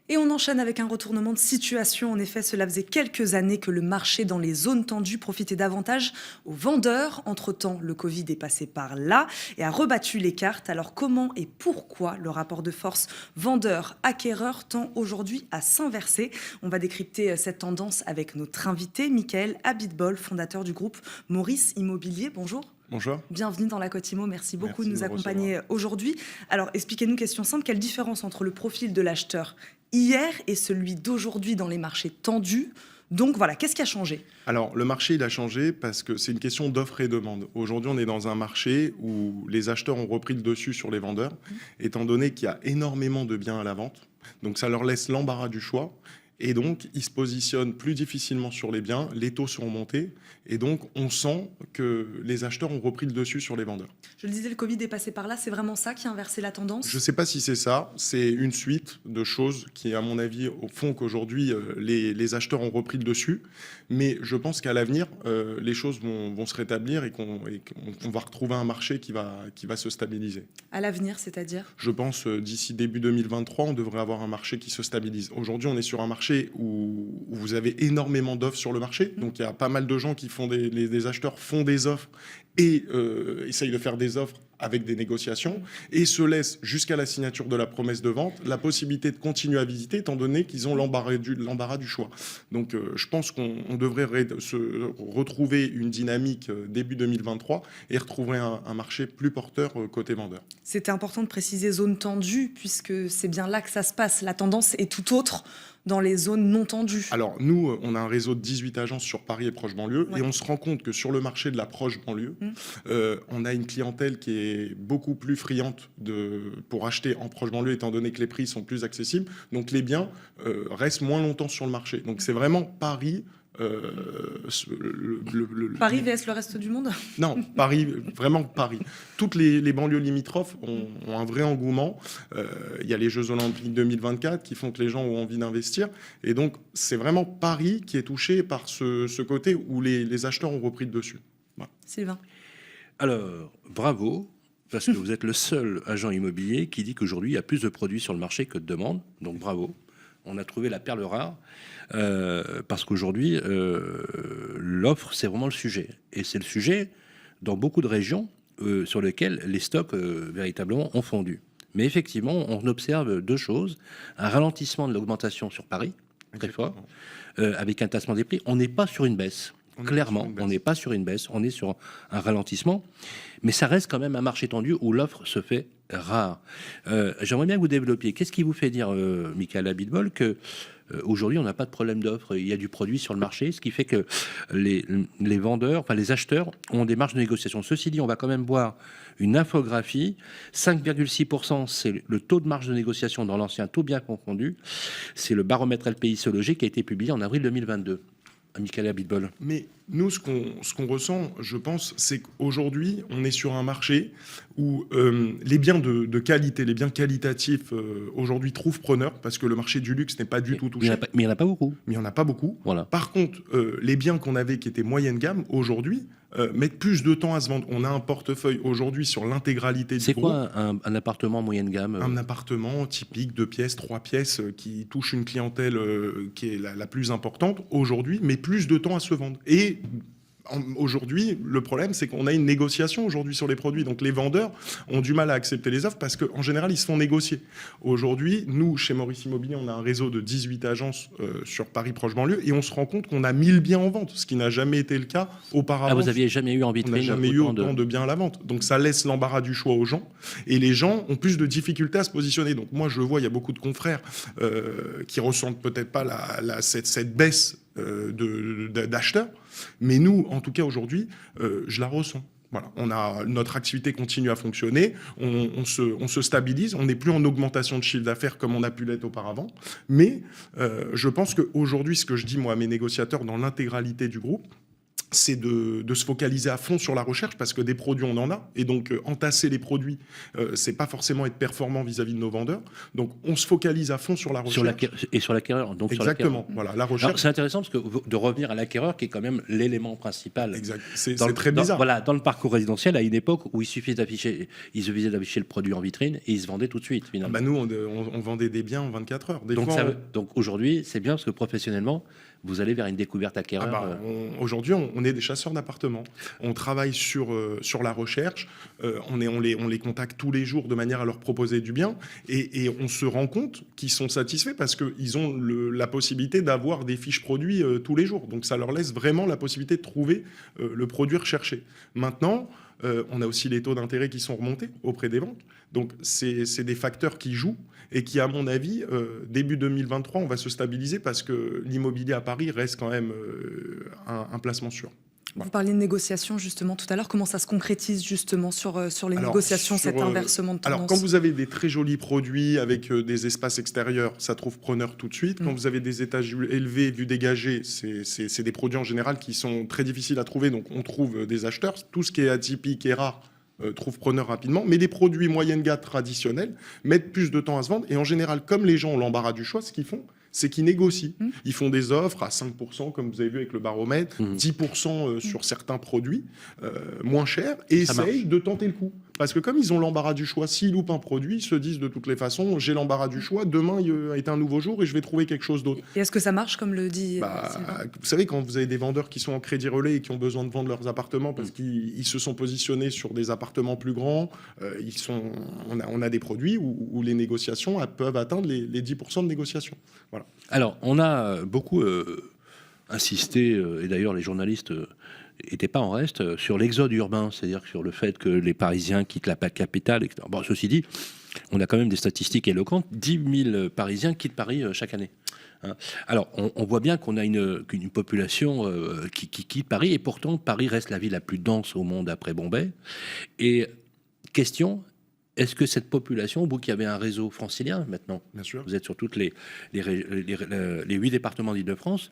Et on enchaîne avec un retournement de situation. En effet, cela faisait quelques années que le marché dans les zones tendues profitait davantage aux vendeurs. Entre-temps, le Covid est passé par là et a rebattu les cartes. Alors comment et pourquoi le rapport de force vendeur-acquéreur tend aujourd'hui à s'inverser? On va décrypter cette tendance avec notre invité, Michael Abitbol, fondateur du groupe Maurice Immobilier. Bonjour. Bonjour. Bienvenue dans la Côte Immo, merci beaucoup Merci de de nous me accompagner recevoir. aujourd'hui. Alors expliquez-nous, question simple, quelle différence entre le profil de l'acheteur hier et celui d'aujourd'hui dans les marchés tendus? Donc voilà, qu'est-ce qui a changé? Alors, le marché, il a changé parce que c'est une question d'offre et demande. Aujourd'hui, on est dans un marché où les acheteurs ont repris le dessus sur les vendeurs, étant donné qu'il y a énormément de biens à la vente. Donc, ça leur laisse l'embarras du choix. Et donc, ils se positionnent plus difficilement sur les biens, les taux sont montés. Et donc, on sent que les acheteurs ont repris le dessus sur les vendeurs. Je le disais, le Covid est passé par là, c'est vraiment ça qui a inversé la Je ne tendance? sais pas si c'est ça, c'est une suite de choses qui, à mon avis, font qu'aujourd'hui, les acheteurs ont repris le dessus. Mais je pense qu'à l'avenir, les choses vont se rétablir et qu'on va retrouver un marché qui va se stabiliser. À l'avenir, c'est-à-dire? Je pense d'ici début 2023, on devrait avoir un marché qui se stabilise. Aujourd'hui, on est sur un marché où vous avez énormément d'offres sur le marché. Donc, il y a pas mal de gens qui font des acheteurs font des offres et essayent de faire des offres avec des négociations et se laissent jusqu'à la signature de la promesse de vente la possibilité de continuer à visiter étant donné qu'ils ont l'embarras du choix. Donc je pense qu'on devrait se retrouver une dynamique début 2023 et retrouver un marché plus porteur côté vendeur. C'était important de préciser zone tendue puisque c'est bien là que ça se passe. La tendance est tout autre dans les zones non tendues. Alors nous, on a un réseau de 18 agences sur Paris et proche banlieue Ouais. et on se rend compte que sur le marché de la proche banlieue, on a une clientèle qui est beaucoup plus friande pour acheter en proche banlieue étant donné que les prix sont plus accessibles. Donc les biens restent moins longtemps sur le marché. Donc c'est vraiment Paris. Paris vs le reste du monde? Non, Paris, vraiment Paris. Toutes les banlieues limitrophes ont un vrai engouement. Il y a les Jeux Olympiques 2024 qui font que les gens ont envie d'investir. Et donc, c'est vraiment Paris qui est touché par ce côté où les acheteurs ont repris le dessus. Voilà. Sylvain? Alors, bravo, parce que vous êtes le seul agent immobilier qui dit qu'aujourd'hui, il y a plus de produits sur le marché que de demandes. Donc, bravo. On a trouvé la perle rare, parce qu'aujourd'hui, l'offre, c'est vraiment le sujet. Et c'est le sujet dans beaucoup de régions sur lesquelles les stocks véritablement ont fondu. Mais effectivement, on observe deux choses. Un ralentissement de l'augmentation sur Paris, très fort, avec un tassement des prix. On n'est pas sur une baisse. Clairement, on n'est pas sur une baisse, on est sur un ralentissement, mais ça reste quand même un marché tendu où l'offre se fait rare. J'aimerais bien que vous développiez. Qu'est-ce qui vous fait dire, Michael Abitbol, que aujourd'hui on n'a pas de problème d'offre, il y a du produit sur le marché, ce qui fait que les vendeurs, enfin les acheteurs ont des marges de négociation. Ceci dit, on va quand même voir une infographie. 5,6%, c'est le taux de marge de négociation dans l'ancien taux bien confondu. C'est le baromètre LPI Sologer qui a été publié en avril 2022. Michael Abitbol. Mais nous, ce qu'on ressent, je pense, c'est qu'aujourd'hui, on est sur un marché où les biens de qualité, les biens qualitatifs, aujourd'hui, trouvent preneur, parce que le marché du luxe n'est pas du tout touché. Mais il n'y en a pas beaucoup. Mais il n'y en a pas beaucoup. Voilà. Par contre, les biens qu'on avait qui étaient moyenne gamme, aujourd'hui, mettent plus de temps à se vendre. On a un portefeuille aujourd'hui sur l'intégralité du C'est groupe. quoi un appartement moyenne gamme Un appartement typique, 2 pièces, 3 pièces, qui touche une clientèle qui est la plus importante aujourd'hui, mais plus de temps à se vendre. Et aujourd'hui, le problème, c'est qu'on a une négociation aujourd'hui sur les produits. Donc les vendeurs ont du mal à accepter les offres parce qu'en général, ils se font négocier. Aujourd'hui, nous, chez Maurice Immobilier, on a un réseau de 18 agences sur Paris proche banlieue et on se rend compte qu'on a 1000 biens en vente, ce qui n'a jamais été le cas auparavant. Ah, vous n'aviez jamais eu en vitrine On n'a jamais eu autant de biens à la vente. Donc ça laisse l'embarras du choix aux gens et les gens ont plus de difficultés à se positionner. Donc moi, je vois, il y a beaucoup de confrères qui ressentent peut-être pas cette baisse d'acheteurs. Mais nous, en tout cas aujourd'hui, je la ressens. Voilà, notre activité continue à fonctionner, on se stabilise, on n'est plus en augmentation de chiffre d'affaires comme on a pu l'être auparavant. Mais je pense qu'aujourd'hui, ce que je dis moi à mes négociateurs dans l'intégralité du groupe, c'est de se focaliser à fond sur la recherche parce que des produits on en a et donc entasser les produits c'est pas forcément être performant vis-à-vis de nos vendeurs, donc on se focalise à fond sur la recherche et sur l'acquéreur. Donc exactement, voilà, la recherche. C'est intéressant parce que de revenir à l'acquéreur qui est quand même l'élément principal. Exact. C'est très bizarre. Voilà, dans le parcours résidentiel à une époque où il suffisait d'afficher le produit en vitrine et il se vendait tout de suite finalement. Bah nous on vendait des biens en 24 heures. Donc aujourd'hui c'est bien parce que professionnellement vous allez vers une découverte acquéreur. Aujourd'hui, on est des chasseurs d'appartements. On travaille sur la recherche. On les contacte tous les jours de manière à leur proposer du bien. Et on se rend compte qu'ils sont satisfaits parce qu'ils ont la possibilité d'avoir des fiches produits tous les jours. Donc ça leur laisse vraiment la possibilité de trouver le produit recherché. Maintenant, on a aussi les taux d'intérêt qui sont remontés auprès des banques. Donc c'est des facteurs qui jouent et qui, à mon avis, début 2023, on va se stabiliser parce que l'immobilier à Paris reste quand même un placement sûr. Vous parliez de négociations justement tout à l'heure. Comment ça se concrétise justement sur les négociations, cet inversement de tendance? Alors, quand vous avez des très jolis produits avec des espaces extérieurs, ça trouve preneur tout de suite. Quand vous avez des étages élevés, vues dégagées, c'est des produits en général qui sont très difficiles à trouver. Donc, on trouve des acheteurs. Tout ce qui est atypique et rare trouve preneur rapidement. Mais les produits moyenne gamme traditionnels mettent plus de temps à se vendre. Et en général, comme les gens ont l'embarras du choix, ce qu'ils font, c'est qu'ils négocient. Ils font des offres à 5%, comme vous avez vu avec le baromètre, 10% sur certains produits moins chers, et essayent de tenter le coup. Parce que comme ils ont l'embarras du choix, s'ils loupent un produit, ils se disent de toutes les façons, j'ai l'embarras du choix, demain est un nouveau jour et je vais trouver quelque chose d'autre. Et est-ce que ça marche, comme le dit vous savez, quand vous avez des vendeurs qui sont en crédit relais et qui ont besoin de vendre leurs appartements parce qu'ils se sont positionnés sur des appartements plus grands, on a des produits où les négociations peuvent atteindre les 10% de négociation. Voilà. Alors, on a beaucoup insisté, et d'ailleurs les journalistes n'étaient pas en reste, sur l'exode urbain, c'est-à-dire sur le fait que les Parisiens quittent la capitale, etc. Bon, ceci dit, on a quand même des statistiques éloquentes. 10 000 Parisiens quittent Paris chaque année. Alors, on voit bien qu'on a une population qui quitte Paris, et pourtant, Paris reste la ville la plus dense au monde après Bombay. Et question... Est-ce que cette population, vous qui avez un réseau francilien maintenant, bien sûr, vous êtes sur toutes les 8 départements d'Île-de-France,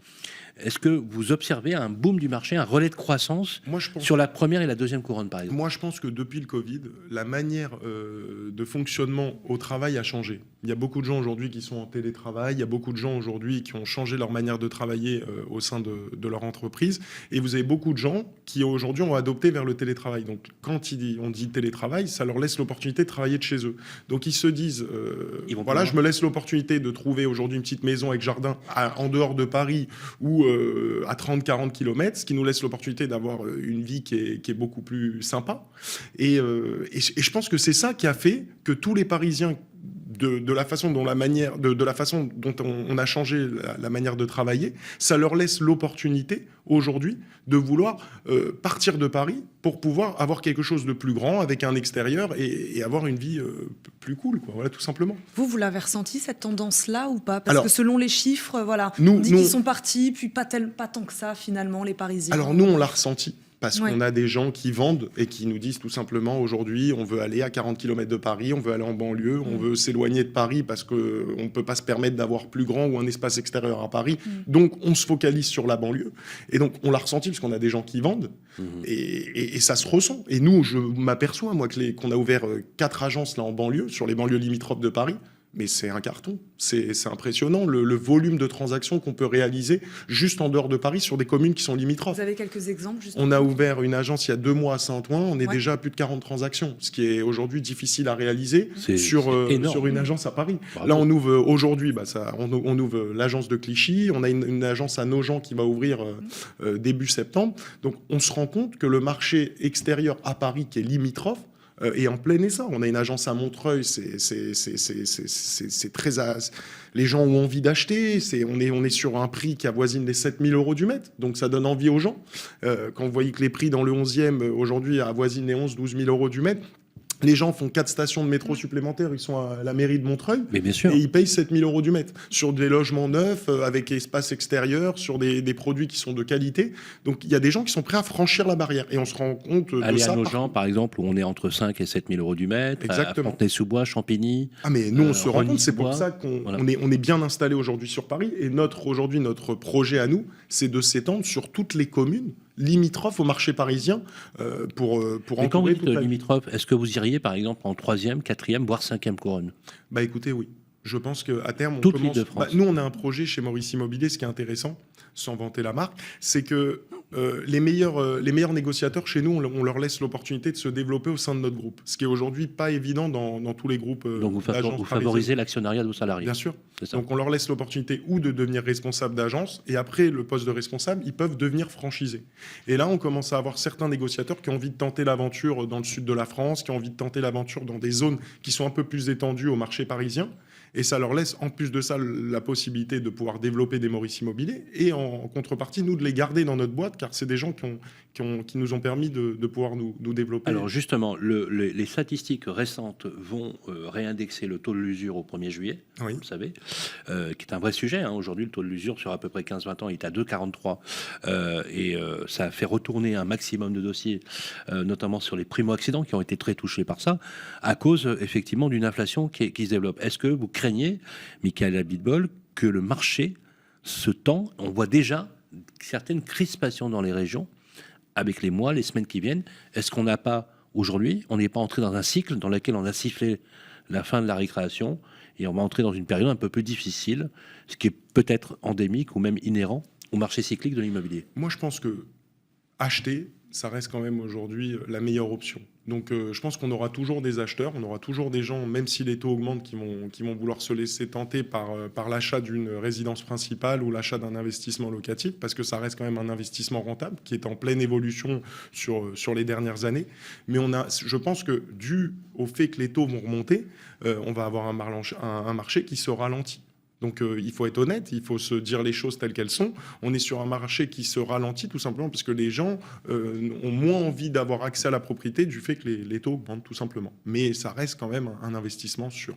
est-ce que vous observez un boom du marché, un relais de croissance sur la première et la deuxième couronne, par exemple? Moi, je pense que depuis le Covid, la manière de fonctionnement au travail a changé. Il y a beaucoup de gens aujourd'hui qui sont en télétravail, il y a beaucoup de gens aujourd'hui qui ont changé leur manière de travailler au sein de leur entreprise, et vous avez beaucoup de gens qui aujourd'hui ont adopté vers le télétravail. Donc, quand on dit télétravail, ça leur laisse l'opportunité de travailler de chez eux. Donc, ils se disent, voilà, je me laisse l'opportunité de trouver aujourd'hui une petite maison avec jardin en dehors de Paris ou à 30-40 km, ce qui nous laisse l'opportunité d'avoir une vie qui est beaucoup plus sympa. Et je pense que c'est ça qui a fait que tous les Parisiens, de la façon dont on a changé la manière de travailler, ça leur laisse l'opportunité aujourd'hui de vouloir partir de Paris pour pouvoir avoir quelque chose de plus grand avec un extérieur et avoir une vie plus cool, quoi. Voilà, tout simplement. Vous l'avez ressenti, cette tendance-là, ou pas? Parce que selon les chiffres, voilà, on dit qu'ils sont partis, puis pas tant que ça, finalement, les Parisiens. Alors nous, on l'a ressenti. Parce qu'on a des gens qui vendent et qui nous disent tout simplement, aujourd'hui, on veut aller à 40 km de Paris, on veut aller en banlieue, on veut s'éloigner de Paris parce qu'on ne peut pas se permettre d'avoir plus grand ou un espace extérieur à Paris. Donc, on se focalise sur la banlieue. Et donc, on l'a ressenti parce qu'on a des gens qui vendent et ça se ressent. Et nous, je m'aperçois, moi, qu'on a ouvert 4 agences là en banlieue, sur les banlieues limitrophes de Paris. Mais c'est un carton, c'est impressionnant le volume de transactions qu'on peut réaliser juste en dehors de Paris sur des communes qui sont limitrophes. Vous avez quelques exemples justement? On a ouvert une agence il y a 2 mois à Saint-Ouen, on est déjà à plus de 40 transactions, ce qui est aujourd'hui difficile à réaliser sur une agence à Paris. Bravo. Là on ouvre aujourd'hui, on ouvre l'agence de Clichy, on a une agence à Nogent qui va ouvrir début septembre. Donc on se rend compte que le marché extérieur à Paris qui est limitrophe, et en plein essor. On a une agence à Montreuil, c'est très... Les gens ont envie d'acheter, on est sur un prix qui avoisine les 7 000 € du mètre, donc ça donne envie aux gens. Quand vous voyez que les prix dans le 11e, aujourd'hui, avoisinent les 11-12 000 € du mètre, les gens font 4 stations de métro supplémentaires, ils sont à la mairie de Montreuil, mais bien sûr. Et ils payent 7 000 € du mètre, sur des logements neufs, avec espace extérieur, sur des produits qui sont de qualité. Donc il y a des gens qui sont prêts à franchir la barrière, et on se rend compte de aller ça. À Nogent, par exemple, où on est entre 5 et 7 000 € du mètre, exactement. À Fontenay-sous-Bois, Champigny... Ah mais nous, on se rend compte, c'est pour ça qu'on est bien installé aujourd'hui sur Paris, et notre projet à nous, c'est de s'étendre sur toutes les communes limitrophes au marché parisien pour Et quand vous entourer dites toute la... limitrophe, est-ce que vous iriez par exemple en 3e, 4e, voire 5e couronne? Bah écoutez, oui. Je pense qu'à terme, on Toute commence... l'Île-de-France. Nous, on a un projet chez Maurice Immobilier, ce qui est intéressant, sans vanter la marque, c'est que les meilleurs négociateurs chez nous, on leur laisse l'opportunité de se développer au sein de notre groupe, ce qui est aujourd'hui pas évident dans tous les groupes Donc vous d'agences favorisez parisiennes. l'actionnariat de vos salariés. Bien sûr. C'est ça. Donc on leur laisse l'opportunité ou de devenir responsable d'agence, et après le poste de responsable, ils peuvent devenir franchisés. Et là, on commence à avoir certains négociateurs qui ont envie de tenter l'aventure dans le sud de la France, qui ont envie de tenter l'aventure dans des zones qui sont un peu plus étendues au marché parisien. Et ça leur laisse, en plus de ça, la possibilité de pouvoir développer des Maurice Immobilier et en contrepartie, nous, de les garder dans notre boîte, car c'est des gens qui nous ont permis de pouvoir nous développer. Alors justement, les statistiques récentes vont réindexer le taux de l'usure au 1er juillet, Oui. vous le savez, qui est un vrai sujet. Hein. Aujourd'hui, le taux de l'usure sur à peu près 15-20 ans, il est à 2,43. Ça a fait retourner un maximum de dossiers, notamment sur les primo-accédants qui ont été très touchés par ça, à cause effectivement d'une inflation qui se développe. Est-ce que vous craignez, Michael Abitbol, que le marché se tend? On voit déjà certaines crispations dans les régions avec les mois, les semaines qui viennent. Est-ce qu'on n'a pas, aujourd'hui, on n'est pas entré dans un cycle dans lequel on a sifflé la fin de la récréation et on va entrer dans une période un peu plus difficile, ce qui est peut-être endémique ou même inhérent au marché cyclique de l'immobilier? Moi, je pense que acheter, ça reste quand même aujourd'hui la meilleure option. Donc, je pense qu'on aura toujours des acheteurs, on aura toujours des gens, même si les taux augmentent, qui vont vouloir se laisser tenter par l'achat d'une résidence principale ou l'achat d'un investissement locatif, parce que ça reste quand même un investissement rentable qui est en pleine évolution sur les dernières années. Mais je pense que dû au fait que les taux vont remonter, on va avoir un marché qui se ralentit. Donc il faut être honnête, il faut se dire les choses telles qu'elles sont. On est sur un marché qui se ralentit tout simplement parce que les gens ont moins envie d'avoir accès à la propriété du fait que les taux augmentent tout simplement. Mais ça reste quand même un investissement sûr.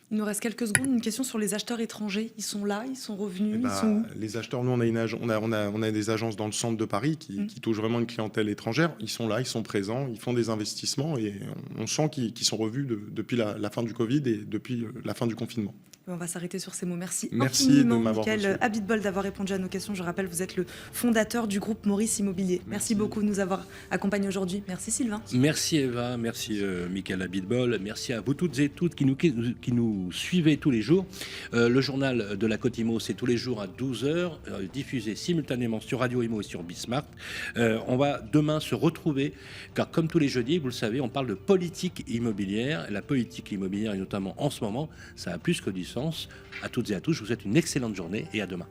Il nous reste quelques secondes. Une question sur les acheteurs étrangers. Ils sont là, ils sont revenus, Eh ils sont où? les acheteurs, nous on a des agences dans le centre de Paris qui touchent vraiment une clientèle étrangère. Ils sont là, ils sont présents, ils font des investissements et on sent qu'ils sont revus depuis la fin du Covid et depuis la fin du confinement. On va s'arrêter sur ces mots. Merci Merci infiniment, de m'avoir Michael reçu. Abitbol, d'avoir répondu à nos questions. Je rappelle, vous êtes le fondateur du groupe Maurice Immobilier. Merci beaucoup de nous avoir accompagnés aujourd'hui. Merci Sylvain. Merci Eva, merci Michael Abitbol, merci à vous toutes et toutes qui nous suivez tous les jours. Le journal de la Côte Imo, c'est tous les jours à 12h, diffusé simultanément sur Radio Imo et sur Bismart. On va demain se retrouver, car comme tous les jeudis, vous le savez, on parle de politique immobilière. La politique immobilière, et notamment en ce moment, ça a plus que du sens. À toutes et à tous, je vous souhaite une excellente journée et à demain.